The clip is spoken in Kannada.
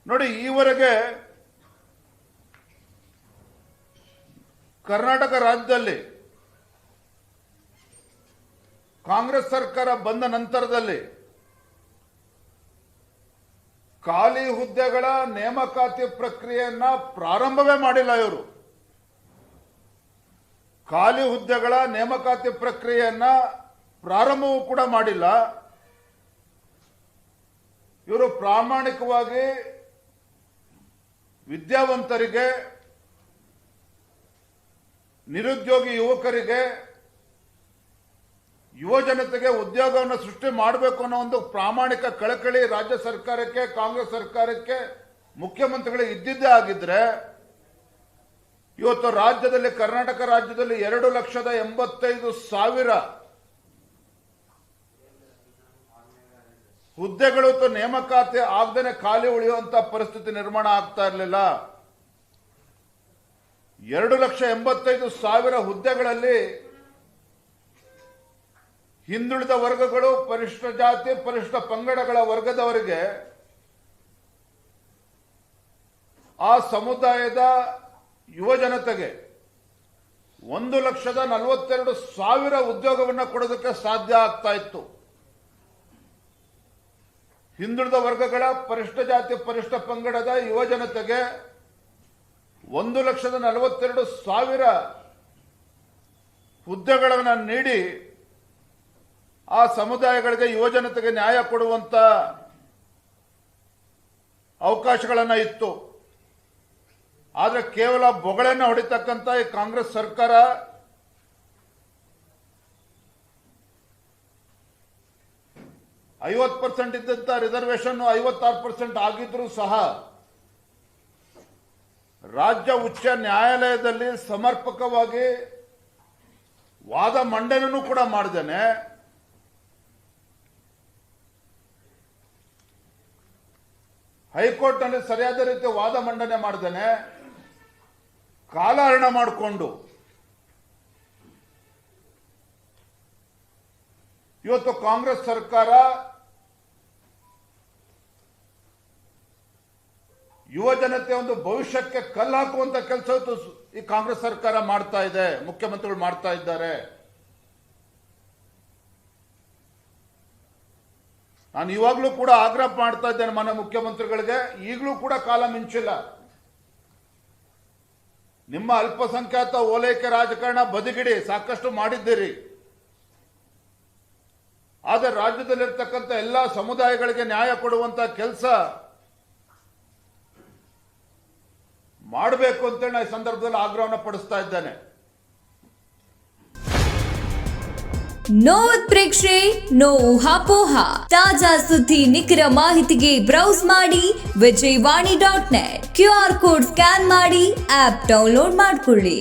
ನೋಡಿ, ಈವರೆಗೆ ಕರ್ನಾಟಕ ರಾಜ್ಯದಲ್ಲಿ ಕಾಂಗ್ರೆಸ್ ಸರ್ಕಾರ ಬಂದ ನಂತರದಲ್ಲಿ ಖಾಲಿ ಹುದ್ದೆಗಳ ನೇಮಕಾತಿ ಪ್ರಕ್ರಿಯೆಯನ್ನ ಪ್ರಾರಂಭವೇ ಮಾಡಿಲ್ಲ. ಇವರು ಖಾಲಿ ಹುದ್ದೆಗಳ ನೇಮಕಾತಿ ಪ್ರಕ್ರಿಯೆಯನ್ನ ಪ್ರಾರಂಭವೂ ಕೂಡ ಮಾಡಿಲ್ಲ. ಇವರು ಪ್ರಾಮಾಣಿಕವಾಗಿ ವಿದ್ಯಾವಂತರಿಗೆ, ನಿರುದ್ಯೋಗಿ ಯುವಕರಿಗೆ, ಯುವ ಜನತೆಗೆ ಉದ್ಯೋಗವನ್ನು ಸೃಷ್ಟಿ ಮಾಡಬೇಕು ಅನ್ನೋ ಒಂದು ಪ್ರಾಮಾಣಿಕ ಕಳಕಳಿ ರಾಜ್ಯ ಸರ್ಕಾರಕ್ಕೆ, ಕಾಂಗ್ರೆಸ್ ಸರ್ಕಾರಕ್ಕೆ, ಮುಖ್ಯಮಂತ್ರಿಗಳಿಗೆ ಇದ್ದಿದ್ದೇ ಆಗಿದ್ರೆ ಇವತ್ತು ರಾಜ್ಯದಲ್ಲಿ, ಕರ್ನಾಟಕ ರಾಜ್ಯದಲ್ಲಿ 2,85,000 ಹುದ್ದೆಗಳು ನೇಮಕಾತಿ ಆಗದೇನೆ ಖಾಲಿ ಉಳಿಯುವಂತ ಪರಿಸ್ಥಿತಿ ನಿರ್ಮಾಣ ಆಗ್ತಾ ಇರಲಿಲ್ಲ. 2,85,000 ಹುದ್ದೆಗಳಲ್ಲಿ ಹಿಂದುಳಿದ ವರ್ಗಗಳು, ಪರಿಶಿಷ್ಟ ಜಾತಿ, ಪರಿಶಿಷ್ಟ ಪಂಗಡಗಳ ವರ್ಗದವರಿಗೆ, ಆ ಸಮುದಾಯದ ಯುವ ಜನತೆಗೆ 1,42,000 ಉದ್ಯೋಗವನ್ನು ಕೊಡೋದಕ್ಕೆ ಸಾಧ್ಯ ಆಗ್ತಾ ಇತ್ತು. ಹಿಂದುಳಿದ ವರ್ಗಗಳ, ಪರಿಶಿಷ್ಟ ಜಾತಿ, ಪರಿಶಿಷ್ಟ ಪಂಗಡದ ಯುವ ಜನತೆಗೆ 1,42,000 ಹುದ್ದೆಗಳನ್ನು ನೀಡಿ ಆ ಸಮುದಾಯಗಳಿಗೆ, ಯುವ ಜನತೆಗೆ ನ್ಯಾಯ ಕೊಡುವಂತ ಅವಕಾಶಗಳನ್ನ ಇತ್ತು. ಆದರೆ ಕೇವಲ ಬೊಗಳೆಯನ್ನು ಹೊಡಿತಕ್ಕಂಥ ಈ ಕಾಂಗ್ರೆಸ್ ಸರ್ಕಾರ %50 ಇದ್ದಂತ ರಿಸರ್ವೇಶನ್ 56% ಆಗಿದ್ರೂ ಸಹ ರಾಜ್ಯ ಉಚ್ಚ ನ್ಯಾಯಾಲಯದಲ್ಲಿ ಸಮರ್ಪಕವಾಗಿ ವಾದ ಮಂಡನೆಯೂ ಕೂಡ ಮಾಡಿದ್ದೇನೆ. ಹೈಕೋರ್ಟ್ನಲ್ಲಿ ಸರಿಯಾದ ರೀತಿ ವಾದ ಮಂಡನೆ ಮಾಡಿದ್ದೇನೆ. ಕಾಲಹರಣ ಮಾಡಿಕೊಂಡು ಇವತ್ತು ಕಾಂಗ್ರೆಸ್ ಸರ್ಕಾರ ಯುವ ಜನತೆ ಒಂದು ಭವಿಷ್ಯಕ್ಕೆ ಕಲ್ಲು ಹಾಕುವಂತ ಕೆಲಸ ಈ ಕಾಂಗ್ರೆಸ್ ಸರ್ಕಾರ ಮಾಡ್ತಾ ಇದೆ, ಮುಖ್ಯಮಂತ್ರಿಗಳು ಮಾಡ್ತಾ ಇದ್ದಾರೆ. ನಾನು ಇವಾಗಲೂ ಕೂಡ ಆಗ್ರಹ ಮಾಡ್ತಾ ಇದ್ದೇನೆ ಮಾನ್ಯ ಮುಖ್ಯಮಂತ್ರಿಗಳಿಗೆ, ಈಗಲೂ ಕೂಡ ಕಾಲ ಮಿಂಚಿಲ್ಲ. ನಿಮ್ಮ ಅಲ್ಪಸಂಖ್ಯಾತ ಓಲೈಕೆ ರಾಜಕಾರಣ ಬದಿಗಿಡಿ, ಸಾಕಷ್ಟು ಮಾಡಿದ್ದೀರಿ. ಆದರೆ ರಾಜ್ಯದಲ್ಲಿರ್ತಕ್ಕಂಥ ಎಲ್ಲ ಸಮುದಾಯಗಳಿಗೆ ನ್ಯಾಯ ಕೊಡುವಂತ ಕೆಲಸ ಮಾಡಬೇಕು ಅಂತೇಳಿ ನಾನು ಈ ಸಂದರ್ಭದಲ್ಲಿ ಆಗ್ರಹವನ್ನು ಪಡಿಸ್ತಾ ಇದ್ದೇನೆ. ನೋ ಉತ್ಪ್ರೇಕ್ಷೆ, ನೋ ಊಹಾಪೋಹ. ತಾಜಾ ಸುದ್ದಿ, ನಿಖರ ಮಾಹಿತಿಗೆ ಬ್ರೌಸ್ ಮಾಡಿ ವಿಜಯವಾಣಿ.net. QR ಕೋಡ್ ಸ್ಕ್ಯಾನ್ ಮಾಡಿ ಆಪ್ ಡೌನ್ಲೋಡ್ ಮಾಡಿಕೊಳ್ಳಿ.